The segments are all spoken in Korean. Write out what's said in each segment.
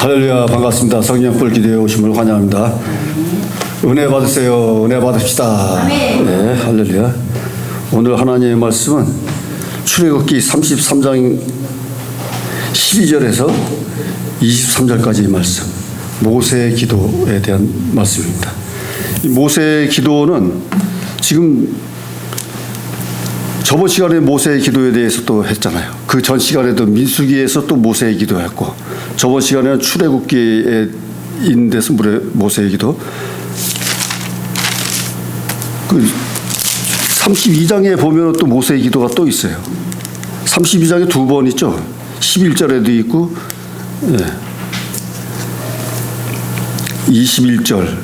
할렐루야, 반갑습니다. 성령불 기도에 오심을 환영합니다. 은혜 받으세요. 은혜 받읍시다. 네, 할렐루야. 오늘 하나님의 말씀은 출애굽기 33장 12절에서 23절까지의 말씀, 모세의 기도에 대한 말씀입니다. 이 모세의 기도는 지금 저번 시간에 모세의 기도에 대해서 또 했잖아요. 그 전 시간에도 민수기에서 또 모세의 기도했고, 저번 시간에는 출애굽기에 있는 데서 모세의 기도. 그 32장에 보면 또 모세의 기도가 또 있어요. 32장에 두 번 있죠. 11절에도 있고, 21절,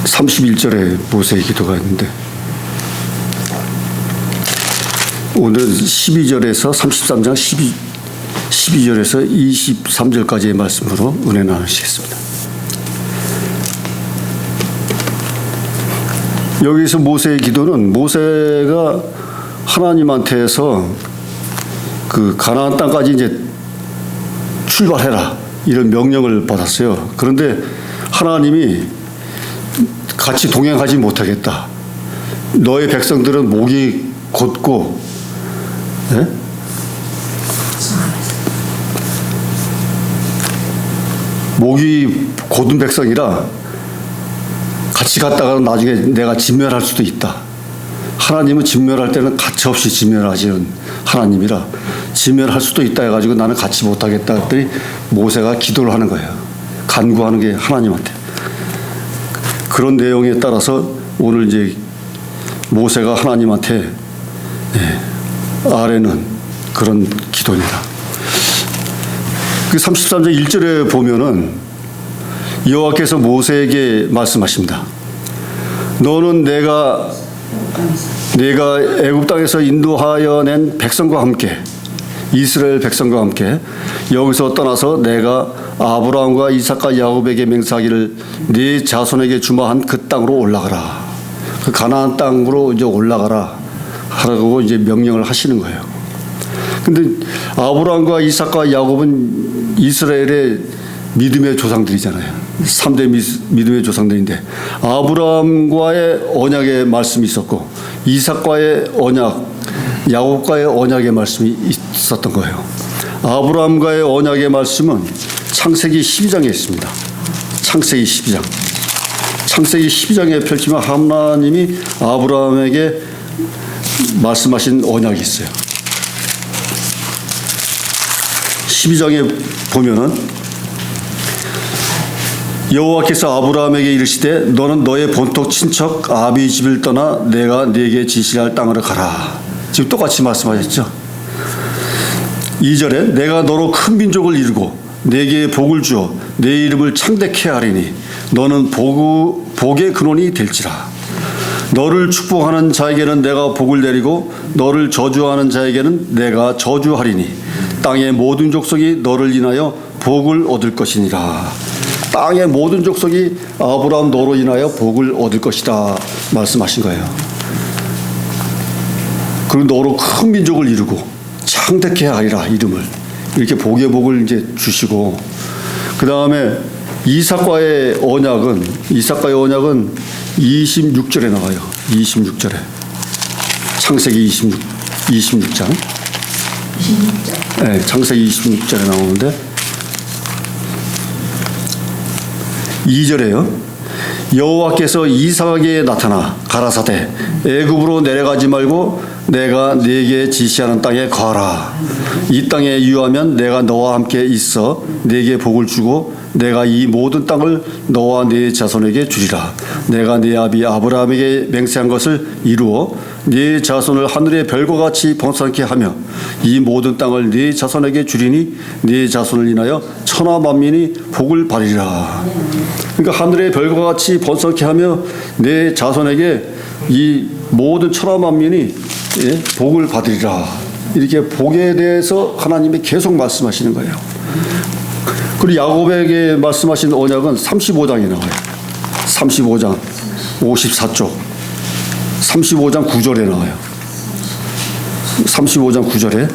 31절에 모세의 기도가 있는데, 오늘은 12절에서 33장 12절에서 23절까지의 말씀으로 은혜 나누시겠습니다. 여기서 모세의 기도는 모세가 하나님한테서 그 가나안 땅까지 이제 출발해라 이런 명령을 받았어요. 그런데 하나님이 같이 동행하지 못하겠다. 너의 백성들은 목이 곧고, 목이 곧은 백성이라 같이 갔다가 나중에 내가 진멸할 수도 있다. 하나님은 진멸할 때는 가차없이 진멸하시는 하나님이라 진멸할 수도 있다 해가지고 나는 같이 못하겠다 했더니 모세가 기도를 하는 거예요. 간구하는 게 하나님한테. 그런 내용에 따라서 오늘 이제 모세가 하나님한테 아뢰는 그런 기도입니다. 그 33장 1절에 보면은 여호와께서 모세에게 말씀하십니다. 너는 내가 애굽 땅에서 인도하여 낸 백성과 함께, 이스라엘 백성과 함께 여기서 떠나서 내가 아브라함과 이삭과 야곱에게 맹세하기를 네 자손에게 주마한 그 땅으로 올라가라. 그 가나안 땅으로 이제 올라가라 하라고 이제 명령을 하시는 거예요. 근데 아브라함과 이삭과 야곱은 이스라엘의 믿음의 조상들이잖아요. 3대 믿음의 조상들인데 아브라함과의 언약의 말씀이 있었고 이삭과의 언약, 야곱과의 언약의 말씀이 있었던 거예요. 아브라함과의 언약의 말씀은 창세기 12장에 있습니다. 창세기 12장. 창세기 12장에 펼치면 하나님이 아브라함에게 말씀하신 언약이 있어요. 12장에 보면은 여호와께서 아브라함에게 이르시되 너는 너의 본토 친척 아비 집을 떠나 내가 네게 지시할 땅으로 가라. 지금 똑같이 말씀하셨죠. 2절에 내가 너로 큰 민족을 이루고 네게 복을 주어 내 이름을 창대케 하리니 너는 복의 근원이 될지라. 너를 축복하는 자에게는 내가 복을 내리고 너를 저주하는 자에게는 내가 저주하리니 땅의 모든 족속이 너를 인하여 복을 얻을 것이니라. 땅의 모든 족속이 아브라함 너로 인하여 복을 얻을 것이다 말씀하신 거예요. 그리고 너로 큰 민족을 이루고 창대케 하리라 이름을, 이렇게 복의 복을 이제 주시고, 그 다음에 이삭과의 언약은 26절에 나와요. 26절에 창세기 26장. 네, 창세기 26절에 나오는데 2절에요. 여호와께서 이삭에게 나타나 가라사대 애굽으로 내려가지 말고 내가 네게 지시하는 땅에 거하라. 이 땅에 유하면 내가 너와 함께 있어 네게 복을 주고 내가 이 모든 땅을 너와 네 자손에게 주리라. 내가 네 아비 아브라함에게 맹세한 것을 이루어 네 자손을 하늘의 별과 같이 번성케 하며 이 모든 땅을 네 자손에게 주리니 네 자손을 인하여 천하 만민이 복을 받으리라. 그러니까 하늘의 별과 같이 번성케 하며 네 자손에게 이 모든 천하 만민이 복을 받으리라. 이렇게 복에 대해서 하나님이 계속 말씀하시는 거예요. 그리고 야곱에게 말씀하신 언약은 35장에 나와요. 35장 54쪽 35장 9절에 나와요. 35장 9절에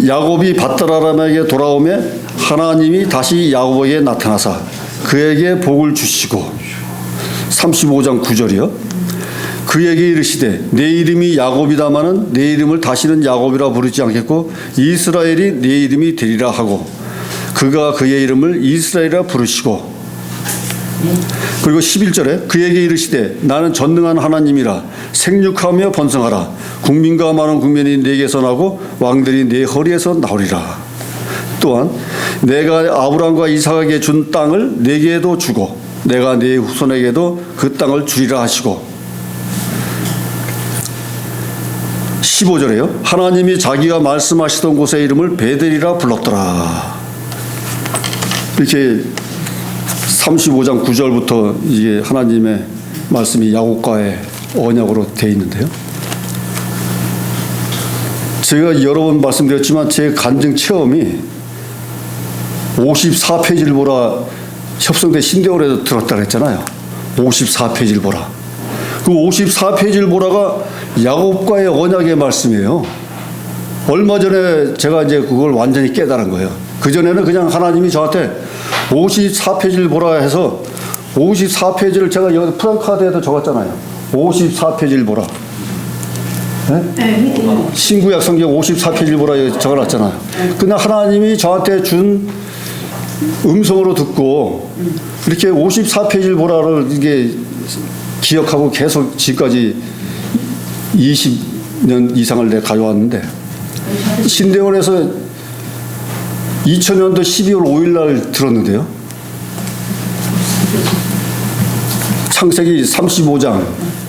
야곱이 밧드아람에게 돌아오매 하나님이 다시 야곱에게 나타나사 그에게 복을 주시고 35장 9절이요. 그에게 이르시되 내 이름이 야곱이다마는 내 이름을 다시는 야곱이라 부르지 않겠고 이스라엘이 내 이름이 되리라 하고 그가 그의 이름을 이스라엘이라 부르시고 그리고 11절에 그에게 이르시되 나는 전능한 하나님이라 생육하며 번성하라 국민과 많은 국민이 내게서 나고 왕들이 내 허리에서 나오리라. 또한 내가 아브라함과 이삭에게 준 땅을 내게도 주고 내가 네 후손에게도 그 땅을 주리라 하시고 15절에요. 하나님이 자기가 말씀하시던 곳의 이름을 베델이라 불렀더라. 이렇게 35장 9절부터 이게 하나님의 말씀이 야곱과의 언약으로 되어 있는데요. 제가 여러 번 말씀드렸지만 제 간증 체험이 54페이지를 보라 협성대 신대원에도 들었다 그랬잖아요. 54페이지를 보라. 그 54페이지를 보라가 야곱과의 언약의 말씀이에요. 얼마 전에 제가 이제 그걸 완전히 깨달은 거예요. 그전에는 그냥 하나님이 저한테 54페이지를 보라 해서 54페이지를 제가 여기 프랑카드에도 적었잖아요. 54페이지를 보라. 네? 신구약 성경 54페이지를 보라 여기 적어놨잖아요. 그냥 하나님이 저한테 준 음성으로 듣고 이렇게 54페이지를 보라를 이게 기억하고 계속 지금까지 20년 이상을 내가 가져왔는데 신대원에서 2000년도 12월 5일 날 들었는데요. 창세기 35장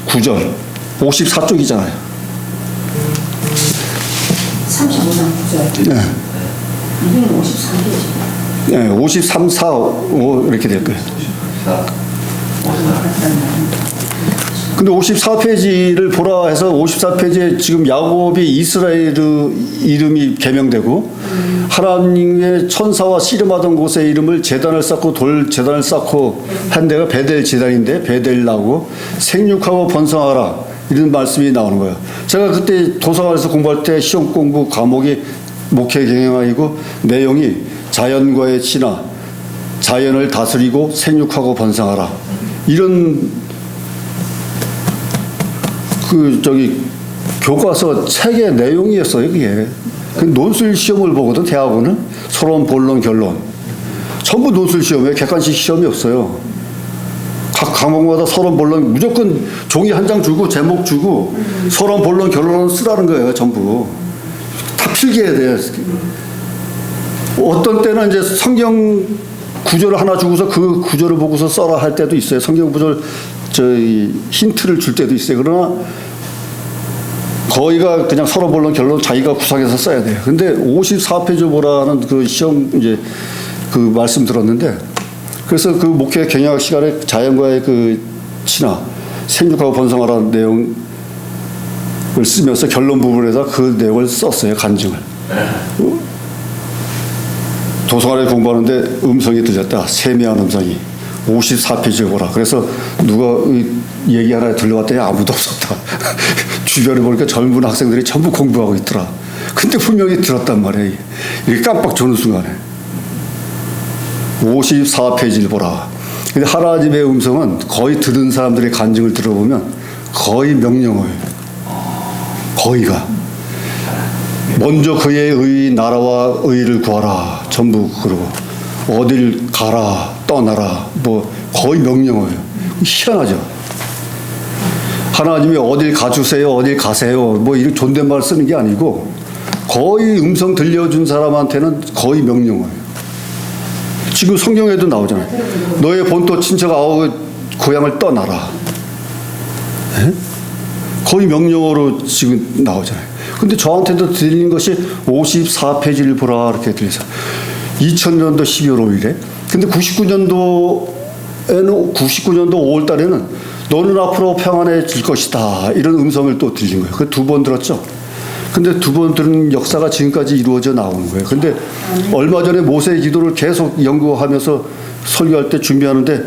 9절 54쪽이잖아요. 35장 9절. 네. 이게 53페이지. 네, 53, 4, 5 이렇게 될 거예요. 근데 54페이지를 보라 해서 54페이지에 지금 야곱이 이스라엘 이름이 개명되고 하나님의 천사와 씨름하던 곳의 이름을 제단을 쌓고 돌 제단을 쌓고 한 데가 베델 제단인데 베델 나오고 생육하고 번성하라 이런 말씀이 나오는 거예요. 제가 그때 도서관에서 공부할 때 시험 공부 과목이 목회 경영학이고 내용이 자연과의 친화, 자연을 다스리고 생육하고 번성하라 이런 교과서 책의 내용이었어요, 그게. 그 논술 시험을 보거든, 대학원은. 서론, 본론, 결론. 전부 논술 시험이에요. 객관식 시험이 없어요. 각 과목마다 서론, 본론, 무조건 종이 한 장 주고, 제목 주고, 서론, 본론, 결론을 쓰라는 거예요, 전부. 다 필기해야 돼요. 어떤 때는 이제 성경 구절을 하나 주고서 그 구절을 보고서 써라 할 때도 있어요. 성경 구절 힌트를 줄 때도 있어요. 그러나 거의가 그냥 서로 본론 결론 자기가 구상해서 써야 돼요. 근데 54페이지 보라는 그 시험 이제 그 말씀 들었는데 그래서 그 목회 경영학 시간에 자연과의 그 친화, 생육하고 번성하라는 내용을 쓰면서 결론 부분에다 그 내용을 썼어요. 간증을. 도서관에 공부하는데 음성이 들렸다. 세미한 음성이. 54페이지에 보라. 그래서 누가 얘기 하나 들려왔더니 아무도 없었다. 주변에 보니까 젊은 학생들이 전부 공부하고 있더라. 근데 분명히 들었단 말이에요. 이렇게 깜빡 조는 순간에. 54페이지를 보라. 근데 하나님의 음성은 거의 들은 사람들의 간증을 들어보면 거의 명령어예요. 거의가. 먼저 그의 의 나라와 의를 구하라. 전부 그러고 어딜 가라 떠나라 뭐 거의 명령어예요. 희한하죠. 하나님이 어딜 가주세요 어딜 가세요 뭐 이런 존댓말 쓰는 게 아니고 거의 음성 들려준 사람한테는 거의 명령어예요. 지금 성경에도 나오잖아요. 너의 본토 친척 아우 고향을 떠나라. 네? 거의 명령어로 지금 나오잖아요. 근데 저한테도 들린 것이 54페이지를 보라 이렇게 들려서 2000년도 12월 5일에 근데 99년도 5월 달에는 너는 앞으로 평안해질 것이다 이런 음성을 또 들린 거예요. 그 두 번 들었죠. 근데 두 번 들은 역사가 지금까지 이루어져 나오는 거예요. 근데 얼마 전에 모세의 기도를 계속 연구하면서 설교할 때 준비하는데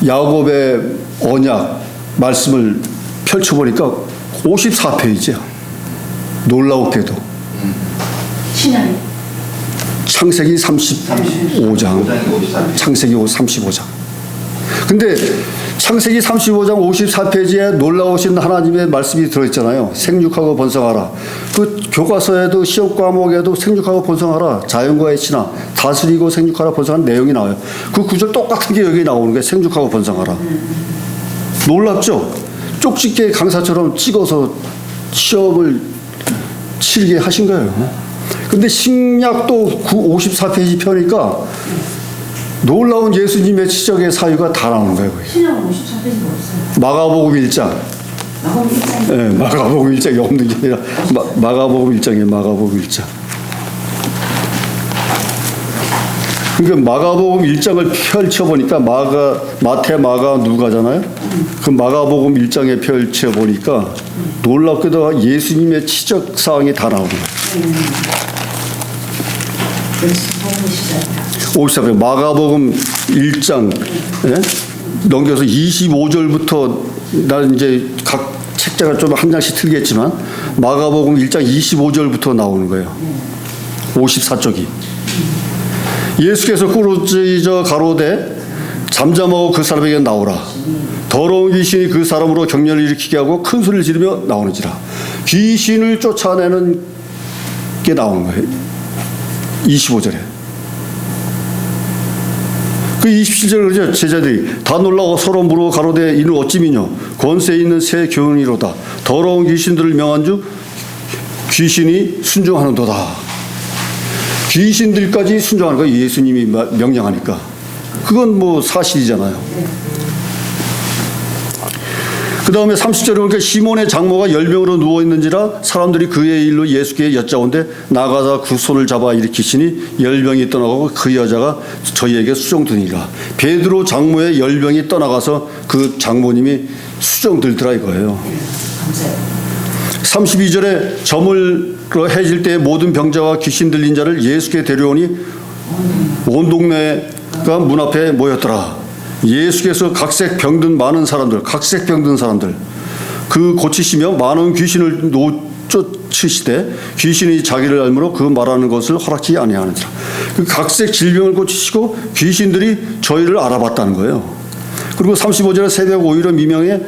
야곱의 언약 말씀을 펼쳐보니까 54페이지야. 놀라웠게도. 신앙이 창세기 35장. 창세기 35장. 근데 창세기 35장 54페이지에 놀라우신 하나님의 말씀이 들어있잖아요. 생육하고 번성하라. 그 교과서에도 시험 과목에도 생육하고 번성하라. 자연과의 친화. 다스리고 생육하라 번성하는 내용이 나와요. 그 구절 똑같은 게 여기 나오는 거예요. 생육하고 번성하라. 놀랍죠? 쪽집게 강사처럼 찍어서 시험을 치르게 하신 거예요. 근데 신약도 54페이지 펴니까 놀라운 예수님의 치적의 사유가 다 나오는 거예요. 신앙은 54페이지가 없어요. 마가복음 1장. 마가복음 1장. 네, 마가복음 1장이 없는 게 아니라 마가복음 1장이에요. 마가복음 1장. 그러니까 마가복음 1장을 펼쳐보니까 마태, 마가, 누가잖아요. 그 마가복음 1장에 펼쳐보니까 놀랍게도 예수님의 치적 사항이 다 나오는 거예요. 54편 마가복음 1장 넘겨서 25절부터 난 이제 각 책자가 좀 한 장씩 틀리겠지만 마가복음 1장 25절부터 나오는 거예요. 54쪽이. 예수께서 꾸짖어 가로되 잠잠하고 그 사람에게 나오라. 더러운 귀신이 그 사람으로 격렬을 일으키게 하고 큰 소리를 지르며 나오는지라. 귀신을 쫓아내는 게 나오는 거예요. 25절에. 그 27절에 그러죠. 제자들이 다 놀라고 서로 물어 가로되 이는 어찌 미뇨 권세 있는 새 교훈이로다. 더러운 귀신들을 명한 주 귀신이 순종하는도다. 귀신들까지 순종하는 거예요. 예수님이 명령하니까. 그건 뭐 사실이잖아요. 그 다음에 30절에 보니까 시몬의 장모가 열병으로 누워있는지라 사람들이 그의 일로 예수께 여짜온데 나가서 그 손을 잡아 일으키시니 열병이 떠나가고 그 여자가 저희에게 수종드니라. 베드로 장모의 열병이 떠나가서 그 장모님이 수종들더라 이거예요. 32절에 저물로 해질 때 모든 병자와 귀신 들린 자를 예수께 데려오니 온 동네가 문 앞에 모였더라. 예수께서 각색 병든 많은 사람들, 각색 병든 사람들 그 고치시며 많은 귀신을 쫓으시되 귀신이 자기를 알므로 그 말하는 것을 허락지 아니하는지라. 그 각색 질병을 고치시고 귀신들이 저희를 알아봤다는 거예요. 그리고 35절에 새벽 5일의 미명에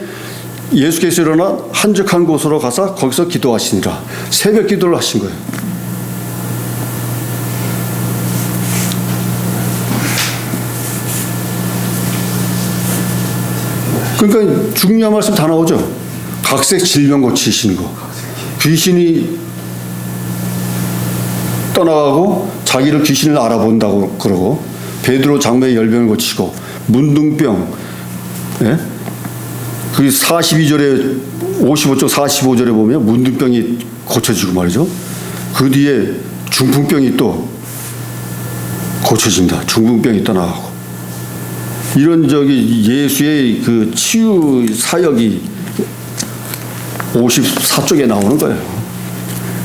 예수께서 일어나 한적한 곳으로 가서 거기서 기도하시니라. 새벽 기도를 하신 거예요. 그러니까 중요한 말씀 다 나오죠. 각색 질병 고치시는 거. 귀신이 떠나가고 자기를 귀신을 알아본다고 그러고 베드로 장모의 열병을 고치시고 문둥병. 예? 그 42절에 55쪽 45절에 보면 문둥병이 고쳐지고 말이죠. 그 뒤에 중풍병이 또 고쳐진다. 중풍병이 떠나가고. 이런 예수의 그 치유 사역이 54쪽에 나오는 거예요.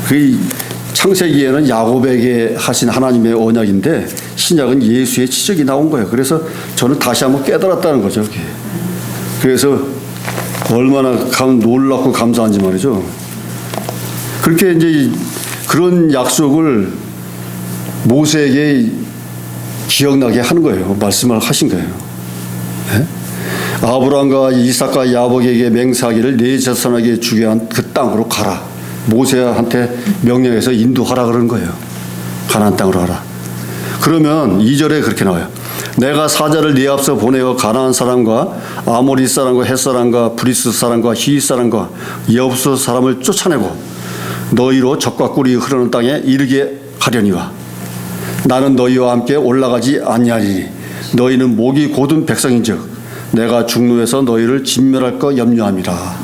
그 창세기에는 야곱에게 하신 하나님의 언약인데 신약은 예수의 치적이 나온 거예요. 그래서 저는 다시 한번 깨달았다는 거죠. 그래서 얼마나 놀랍고 감사한지 말이죠. 그렇게 이제 그런 약속을 모세에게 기억나게 하는 거예요. 말씀을 하신 거예요. 네? 아브라함과 이삭과 야곱에게 맹세하기를 네 자손에게 주게 한 그 땅으로 가라. 모세한테 명령해서 인도하라 그러는 거예요. 가나안 땅으로 가라. 그러면 2절에 그렇게 나와요. 내가 사자를 네 앞서 보내어 가나안 사람과 아모리 사람과 헷 사람과 브리스 사람과 히윗 사람과 여부스 사람을 쫓아내고 너희로 적과 꿀이 흐르는 땅에 이르게 하려니와 나는 너희와 함께 올라가지 아니하리니 너희는 목이 곧은 백성인즉 내가 중노에서 너희를 진멸할 거 염려함이라.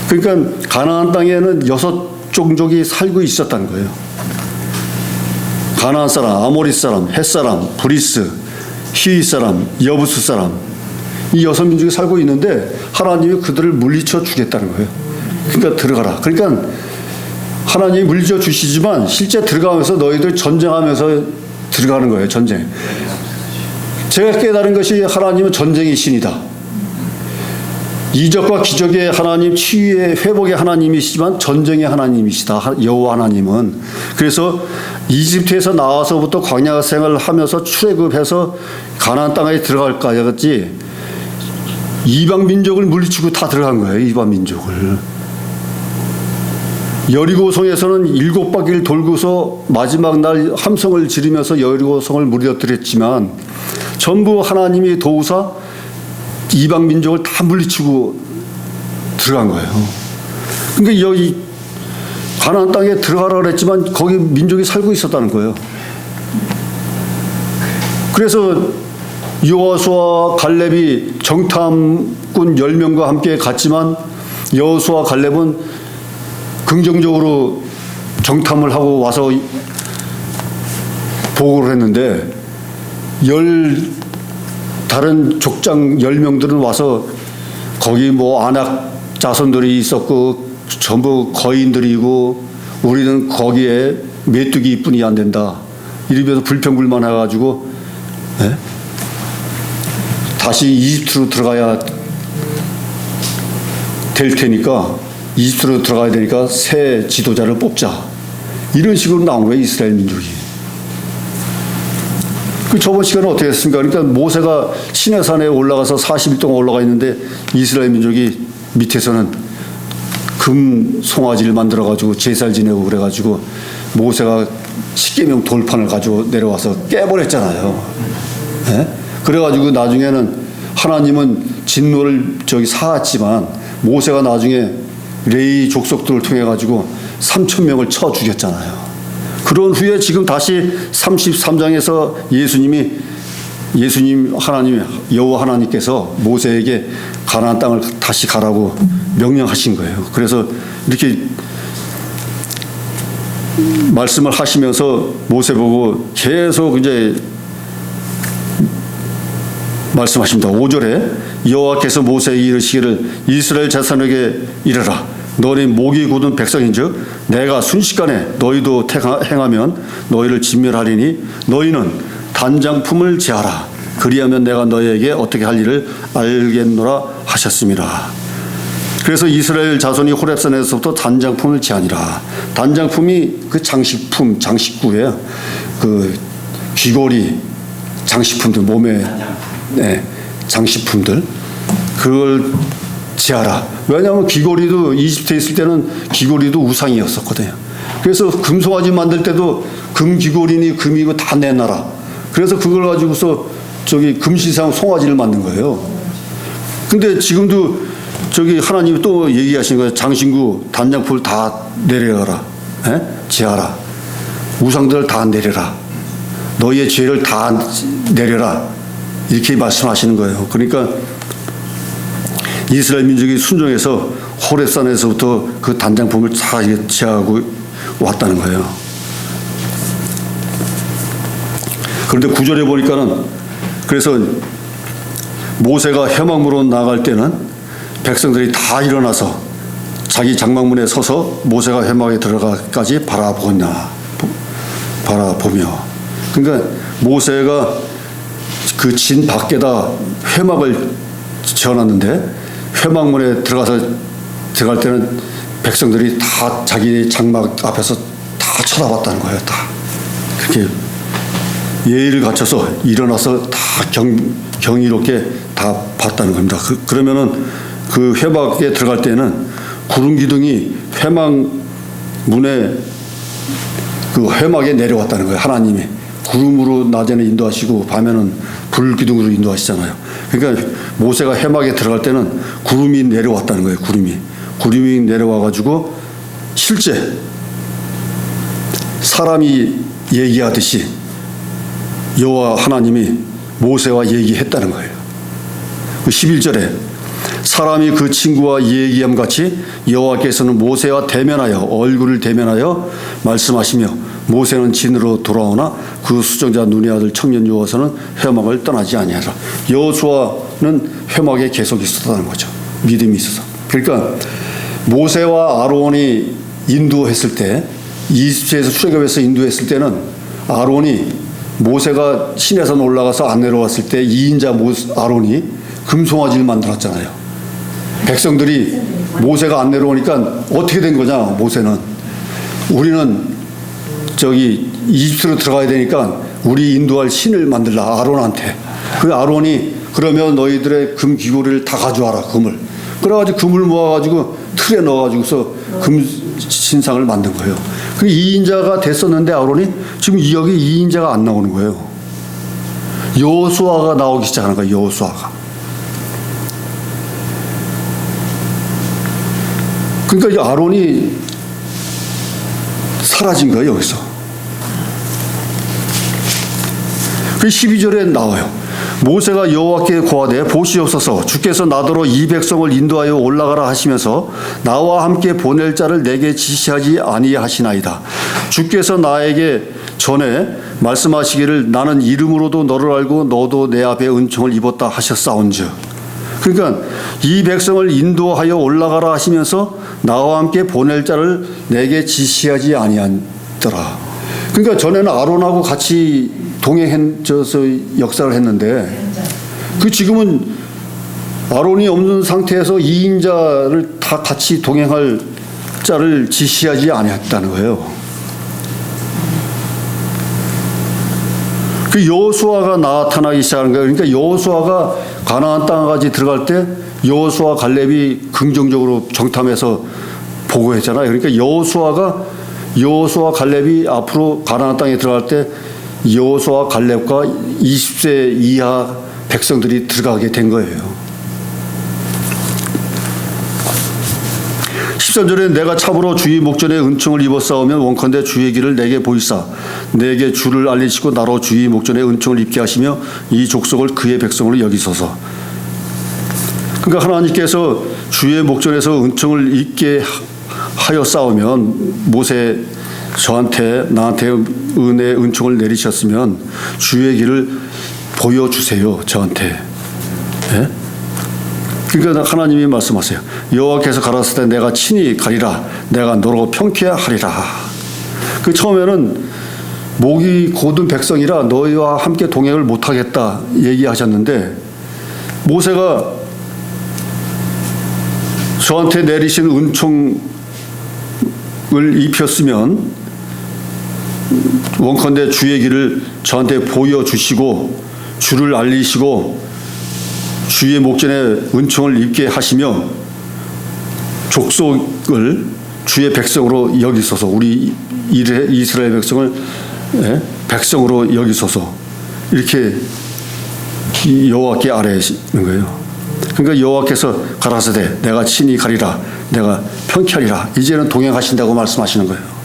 그러니까 가나안 땅에는 6 종족이 살고 있었다는 거예요. 가나안 사람, 아모리 사람, 헷 사람, 브리스, 히윗 사람, 여부스 사람 이 6민족이 살고 있는데 하나님이 그들을 물리쳐 주겠다는 거예요. 그러니까 들어가라. 그러니까 하나님이 물리쳐 주시지만 실제 들어가면서 너희들 전쟁하면서 들어가는 거예요. 전쟁. 제가 깨달은 것이 하나님은 전쟁의 신이다. 이적과 기적의 하나님, 치유의 회복의 하나님이시지만 전쟁의 하나님이시다. 여호와 하나님은. 그래서 이집트에서 나와서부터 광야 생활을 하면서 출애굽해서 가나안 땅에 들어갈까지 이방 민족을 물리치고 다 들어간 거예요. 이방 민족을. 여리고성에서는 7바퀴를 돌고서 마지막 날 함성을 지르면서 여리고성을 무너뜨렸지만 전부 하나님이 도우사 이방 민족을 다 물리치고 들어간 거예요. 그러니까 여기 가나안 땅에 들어가라 그랬지만 거기 민족이 살고 있었다는 거예요. 그래서 여호수아와 갈렙이 정탐꾼 10명과 함께 갔지만 여호수아와 갈렙은 긍정적으로 정탐을 하고 와서 보고를 했는데 다른 족장 10명들은 와서 거기 뭐 안악 자손들이 있었고 전부 거인들이고 우리는 거기에 메뚜기 뿐이 안 된다. 이러면서 불평불만 해가지고 다시 이집트로 들어가야 될 테니까 이집트로 들어가야 되니까 새 지도자를 뽑자. 이런 식으로 나온 거예요. 이스라엘 민족이. 그 저번 시간에 어떻게 했습니까? 그러니까 모세가 시내산에 올라가서 40일 동안 올라가 있는데 이스라엘 민족이 밑에서는 금 송아지를 만들어가지고 제사를 지내고 그래가지고 모세가 십계명 돌판을 가지고 내려와서 깨버렸잖아요. 네? 그래가지고 나중에는 하나님은 진노를 사았지만 모세가 나중에 레위 족속들을 통해 가지고 3,000명을 쳐 죽였잖아요. 그런 후에 지금 다시 33장에서 예수님 하나님 여호와 하나님께서 모세에게 가나안 땅을 다시 가라고 명령하신 거예요. 그래서 이렇게 말씀을 하시면서 모세 보고 계속 이제 말씀하십니다. 5절에 여호와께서 모세에게 이르시기를 이스라엘 자손에게 이르라. 너희 목이 곧은 백성인즉 내가 순식간에 너희도 행하면 너희를 진멸하리니 너희는 단장품을 제하라. 그리하면 내가 너희에게 어떻게 할 일을 알겠노라 하셨습니다. 그래서 이스라엘 자손이 호렙산에서부터 단장품을 제하니라. 단장품이 그 장식품, 장식구예요. 그 귀걸이, 장식품들 몸에 장식품들 그걸 제하라. 왜냐하면 귀걸이도 이집트에 있을 때는 귀걸이도 우상이었었거든요. 그래서 금송아지 만들 때도 금 귀걸이니 금이고 다 내놔라. 그래서 그걸 가지고서 금시상 송아지를 만든 거예요. 근데 지금도 하나님이 또 얘기하신 거예요. 장신구 단장풀 다 내려라. 제하라. 우상들을 다 내려라. 너희의 죄를 다 내려라. 이렇게 말씀하시는 거예요. 그러니까 이스라엘 민족이 순종해서 호렙산에서부터 그 단장품을 다 제하고 왔다는 거예요. 그런데 9절에 보니까는 그래서 모세가 회막으로 나갈 때는 백성들이 다 일어나서 자기 장막문에 서서 모세가 회막에 들어가까지 바라보며 그러니까 모세가 그 진 밖에다 회막을 지어놨는데 회막문에 들어갈 때는 백성들이 다 자기 장막 앞에서 다 쳐다봤다는 거예요. 다 그렇게 예의를 갖춰서 일어나서 다 경이롭게 다 봤다는 겁니다. 그러면은 그 회막에 들어갈 때는 구름 기둥이 회막문에 그 회막에 내려왔다는 거예요. 하나님이 구름으로 낮에는 인도하시고 밤에는 불 기둥으로 인도하시잖아요. 그러니까 모세가 회막에 들어갈 때는 구름이 내려왔다는 거예요. 구름이 내려와 가지고 실제 사람이 얘기하듯이 여호와 하나님이 모세와 얘기했다는 거예요. 11절에 사람이 그 친구와 얘기함 같이 여호와께서는 모세와 대면하여 얼굴을 대면하여 말씀하시며 모세는 진으로 돌아오나 그 수정자 눈의 아들 청년 여호와서는 회막을 떠나지 아니하라. 여호수아는 회막에 계속 있었다는 거죠. 믿음이 있어서. 그러니까 모세와 아론이 인도했을 때 이집트에서 출애굽해서 인도했을 때는 아론이 모세가 시내산 올라가서 안 내려왔을 때 2인자 아론이 금송아지를 만들었잖아요. 백성들이 모세가 안 내려오니까 어떻게 된 거냐, 모세는. 우리는 저기 이집트로 들어가야 되니까 우리 인도할 신을 만들라, 아론한테. 그 아론이 그러면 너희들의 금 귀고리를 다 가져와라, 금을. 그래가지고 금을 모아가지고 틀에 넣어가지고서 금 신상을 만든 거예요. 그 2인자가 됐었는데 아론이 지금 여기 2인자가 안 나오는 거예요. 여호수아가 나오기 시작하는 거예요. 여호수아가. 그러니까 이 아론이 사라진 거예요. 여기서. 그 12절에 나와요. 모세가 여호와께 고하되 보시옵소서 주께서 나더러 이 백성을 인도하여 올라가라 하시면서 나와 함께 보낼 자를 내게 지시하지 아니하시나이다. 주께서 나에게 전에 말씀하시기를 나는 이름으로도 너를 알고 너도 내 앞에 은총을 입었다 하셨사온즉. 그러니까 이 백성을 인도하여 올라가라 하시면서 나와 함께 보낼 자를 내게 지시하지 아니하더라. 그러니까 전에는 아론하고 같이 동행해서 역사를 했는데 그 지금은 아론이 없는 상태에서 2인자를 다 같이 동행할 자를 지시하지 아니했다는 거예요. 그 여호수아가 나타나기 시작하는 거예요. 그러니까 여호수아가 가나안 땅까지 들어갈 때 여호수아 갈렙이 긍정적으로 정탐해서 보고했잖아요. 그러니까 여호수아 갈렙이 앞으로 가나안 땅에 들어갈 때 여호수아 갈렙과 20세 이하 백성들이 들어가게 된 거예요. 13절에 내가 참으로 주의 목전에 은총을 입었사오면 원컨대 주의 길을 내게 보이사 내게 주를 알리시고 나로 주의 목전에 은총을 입게 하시며 이 족속을 그의 백성으로 여기소서. 그러니까 하나님께서 주의 목전에서 은총을 입게 하여 싸우면 모세 나한테 은혜 은총을 내리셨으면 주의 길을 보여주세요. 저한테. 예? 그러니까 하나님이 말씀하세요. 여호와께서 가라사대 내가 친히 가리라. 내가 너로 평케 하리라. 그 처음에는 목이 고든 백성이라 너희와 함께 동행을 못하겠다 얘기하셨는데 모세가 저한테 내리신 은총을 입혔으면 원컨대 주의 길을 저한테 보여주시고 주를 알리시고 주의 목전에 은총을 입게 하시며 족속을 주의 백성으로 여기소서. 우리 이스라엘 백성을 백성으로 여기소서. 이렇게 여호와께 아뢰시는 거예요. 그러니까 여호와께서 가라사대 내가 친히 가리라. 내가 평케하리라. 이제는 동행하신다고 말씀하시는 거예요.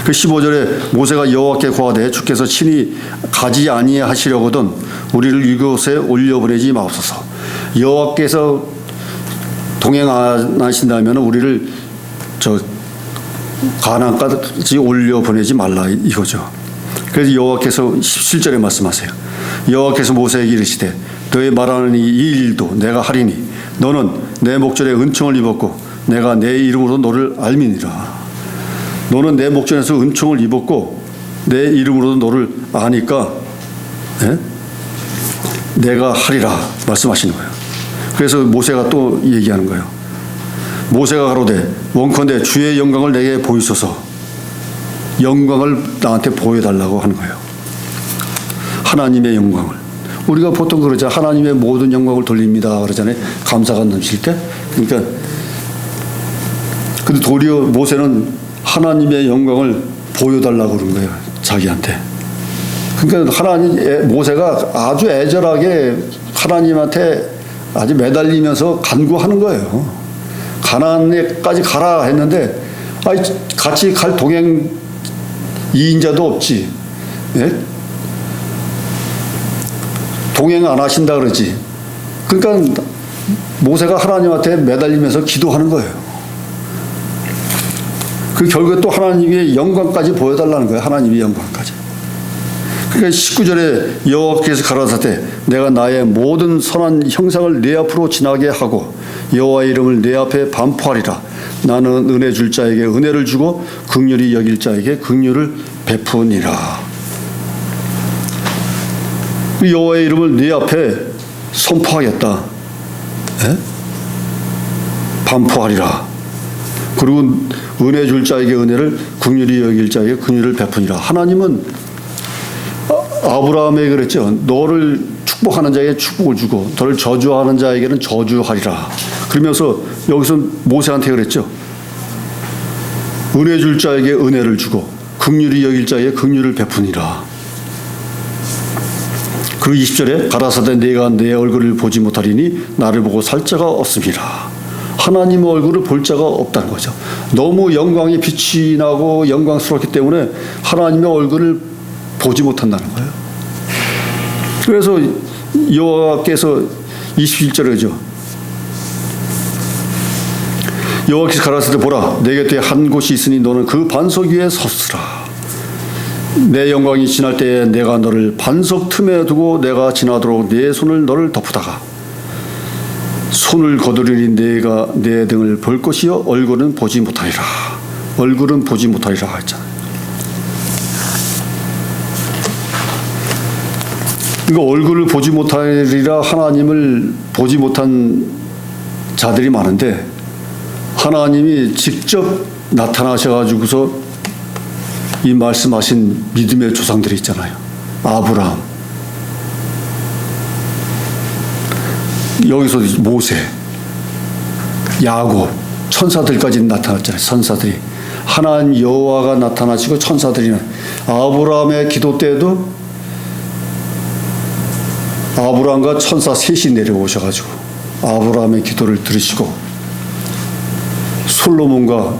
그 15절에 모세가 여호와께 고하되 주께서 친히 가지 아니하시려거든 우리를 이곳에 올려보내지 마옵소서. 여호와께서 동행 안 하신다면 우리를 저 가나안까지 올려보내지 말라 이거죠. 그래서 여호와께서 17절에 말씀하세요. 여호와께서 모세에게 이르시되 너의 말하는 이 일도 내가 하리니 너는 내 목전에 은총을 입었고 내가 내 이름으로 너를 알미니라. 너는 내 목전에서 은총을 입었고 내 이름으로도 너를 아니까 내가 하리라 말씀하시는 거예요. 그래서 모세가 또 얘기하는 거예요. 모세가 가로되 원컨대 주의 영광을 내게 보이소서. 영광을 나한테 보여달라고 하는 거예요. 하나님의 영광을. 우리가 보통 그러자 하나님의 모든 영광을 돌립니다 그러잖아요. 감사가 넘칠 때. 그러니까 근데 도리어 모세는 하나님의 영광을 보여달라고 그런 거예요. 자기한테. 그러니까 모세가 아주 애절하게 하나님한테 아주 매달리면서 간구하는 거예요. 가나안에까지 가라 했는데 같이 갈 동행 2인자도 없지. 예? 동행 안 하신다 그러지. 그러니까 모세가 하나님한테 매달리면서 기도하는 거예요. 그 결국에 또 하나님의 영광까지 보여달라는 거예요. 하나님의 영광까지. 그러니까 19절에 여호와께서 가라사대 내가 나의 모든 선한 형상을 내 앞으로 지나게 하고 여호와의 이름을 내 앞에 반포하리라. 나는 은혜 줄 자에게 은혜를 주고 긍휼히 여길 자에게 긍휼을 베푸니라. 여호와의 이름을 네 앞에 선포하겠다. 에? 반포하리라. 그리고 은혜 줄 자에게 은혜를, 긍휼히 여길 자에게 긍휼을 베푸니라. 하나님은 아브라함에게 그랬죠. 너를 축복하는 자에게 축복을 주고 너를 저주하는 자에게는 저주하리라. 그러면서 여기서 모세한테 그랬죠. 은혜 줄 자에게 은혜를 주고 긍휼히 여길 자에게 긍휼을 베푸니라. 그리고 20절에 가라사대 내가 내 얼굴을 보지 못하리니 나를 보고 살 자가 없음이라. 하나님의 얼굴을 볼 자가 없다는 거죠. 너무 영광이 빛이 나고 영광스럽기 때문에 하나님의 얼굴을 보지 못한다는 거예요. 그래서 여호와께서 21절에죠. 여호와께서 가라사대 보라 내 곁에 한 곳이 있으니 너는 그 반석 위에 섰으라. 내 영광이 지날 때에 내가 너를 반석 틈에 두고 내가 지나도록 내 손을 너를 덮으다가 손을 거두리니 내가 내 등을 볼 것이요 얼굴은 보지 못하리라. 얼굴은 보지 못하리라 했잖아요. 그러니까 얼굴을 보지 못하리라. 하나님을 보지 못한 자들이 많은데 하나님이 직접 나타나셔가지고서 이 말씀하신 믿음의 조상들이 있잖아요. 아브라함, 여기서 모세, 야곱, 천사들까지 나타났잖아요. 천사들이. 하나님 여호와가 나타나시고 천사들이. 아브라함의 기도 때에도 아브라함과 천사 셋이 내려오셔가지고 아브라함의 기도를 들으시고 솔로몬과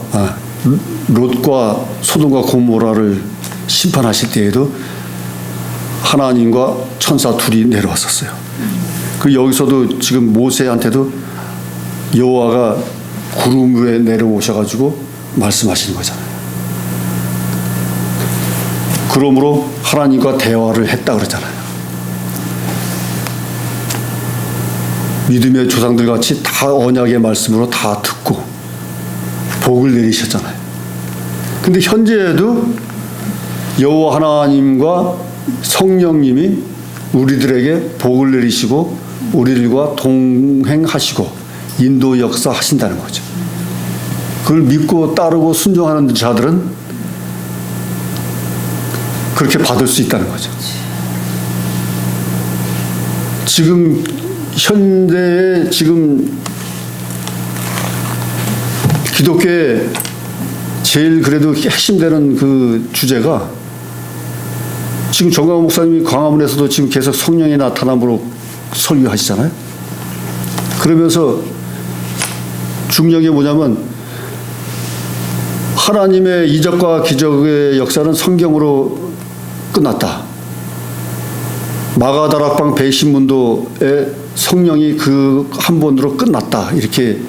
롯과 소돔과 고모라를 심판하실 때에도 하나님과 천사 둘이 내려왔었어요. 그 여기서도 지금 모세한테도 여호와가 구름 위에 내려오셔가지고 말씀하시는 거잖아요. 그러므로 하나님과 대화를 했다 그러잖아요. 믿음의 조상들 같이 다 언약의 말씀으로 다 듣고 복을 내리셨잖아요. 근데 현재에도 여호와 하나님과 성령님이 우리들에게 복을 내리시고 우리들과 동행하시고 인도 역사하신다는 거죠. 그걸 믿고 따르고 순종하는 자들은 그렇게 받을 수 있다는 거죠. 지금 현대에 지금 기독교의 제일 그래도 핵심되는 그 주제가 지금 정광훈 목사님이 광화문에서도 지금 계속 성령의 나타남으로 설교하시잖아요. 그러면서 중요한 게 뭐냐면 하나님의 이적과 기적의 역사는 성경으로 끝났다. 마가다락방 배신문도의 성령이 그 한 번으로 끝났다. 이렇게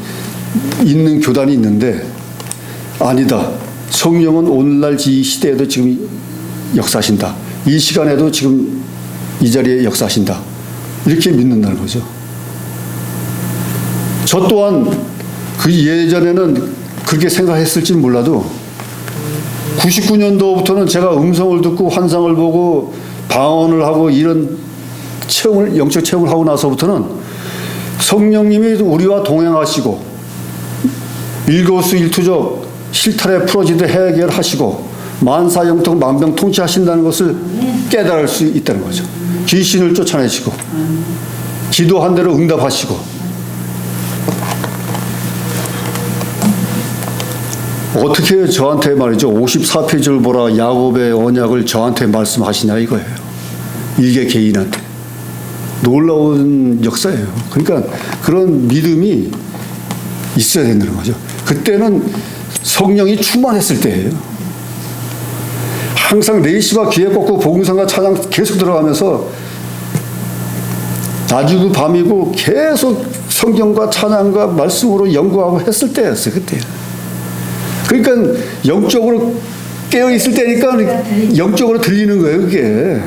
있는 교단이 있는데 아니다. 성령은 오늘날 이 시대에도 지금 역사하신다. 이 시간에도 지금 이 자리에 역사하신다. 이렇게 믿는다는 거죠. 저 또한 그 예전에는 그렇게 생각했을지 몰라도 99년도부터는 제가 음성을 듣고 환상을 보고 방언을 하고 이런 체험을, 영적 체험을 하고 나서부터는 성령님이 우리와 동행하시고 일거수일투족 실타래 풀어지듯 해결하시고 만사형통 만병통치하신다는 것을 깨달을 수 있다는 거죠. 귀신을 쫓아내시고 기도한 대로 응답하시고 어떻게 저한테 말이죠. 54페이지를 보라 야곱의 언약을 저한테 말씀하시냐 이거예요. 일개 개인한테. 놀라운 역사예요. 그러니까 그런 믿음이 있어야 된다는 거죠. 그때는 성령이 충만했을 때예요. 항상 레이시와 귀에 꽂고 복음성과 찬양 계속 들어가면서 낮이고 밤이고 계속 성경과 찬양과 말씀으로 연구하고 했을 때였어요. 그때. 그러니까 영적으로 깨어 있을 때니까 영적으로 들리는 거예요. 그게.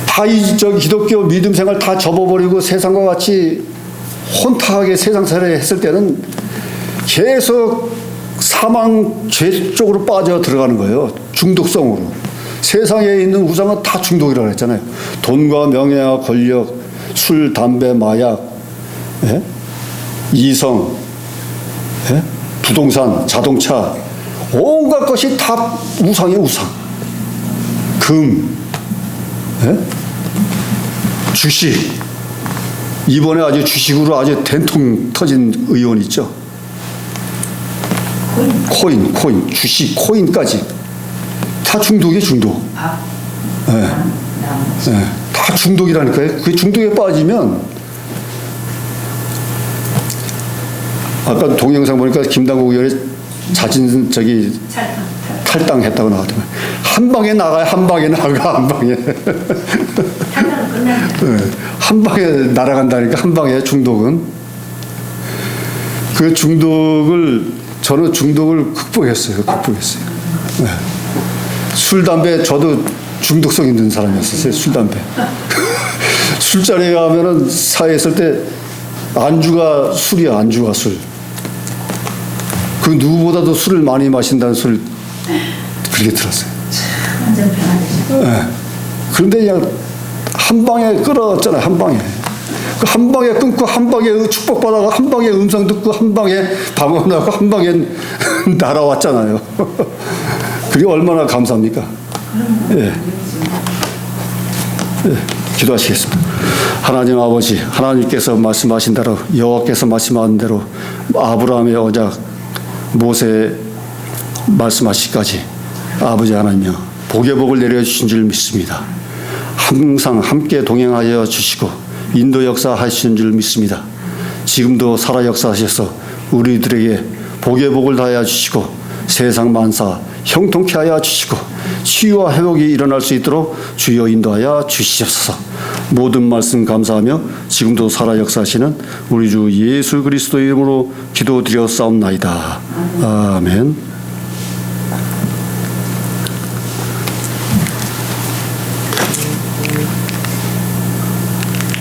다 기독교 믿음 생활 다 접어버리고 세상과 같이 혼탁하게 세상 살이 했을 때는 계속 사망 죄 쪽으로 빠져 들어가는 거예요. 중독성으로. 세상에 있는 우상은 다 중독이라고 했잖아요. 돈과 명예와 권력, 술, 담배, 마약, 예? 이성, 예? 부동산, 자동차, 온갖 것이 다 우상이에요, 우상. 금, 예? 주식. 이번에 아주 주식으로 아주 된통 터진 의원 있죠. 코인, 주식, 코인까지. 다 중독이에요, 중독. 예. 예. 다 중독이라니까요. 그 중독에 빠지면, 아까 동영상 보니까 김당국 의원이 자진 탈당했다고 나왔더라고요. 한 방에 나가요, 한 방에 나가, 한 방에. 탈당은 끝났죠. 네, 한 방에 날아간다니까, 한 방에 중독은. 그 저는 중독을 극복했어요. 네. 술, 담배, 저도 중독성 있는 사람이었어요, 술, 담배. 술자리에 가면은 사회 있을 때 안주가 술이야, 안주가 술. 그 누구보다도 술을 많이 마신다는 소리를 그렇게 들었어요. 완전 변화되죠. 네. 그런데 그냥 한 방에 끌어왔잖아요, 한 방에. 그 한 방에 끊고, 한 방에 축복받아가, 한 방에 음성 듣고, 한 방에 방언하고, 한 방에 날아왔잖아요. 그게 얼마나 감사합니까? 예. 예. 기도하시겠습니다. 하나님 아버지, 하나님께서 말씀하신 대로, 여호와께서 말씀하신 대로 아브라함의 어작 모세 말씀하시기까지 아버지 하나님여 복의 복을 내려주신 줄 믿습니다. 항상 함께 동행하여 주시고 인도 역사하시는 줄 믿습니다. 지금도 살아 역사하셔서 우리들에게 복의 복을 다하여 주시고 세상 만사 형통케 하여 주시고 치유와 회복이 일어날 수 있도록 주여 인도하여 주시옵소서. 모든 말씀 감사하며 지금도 살아 역사하시는 우리 주 예수 그리스도의 이름으로 기도드려 싸움나이다. 아멘.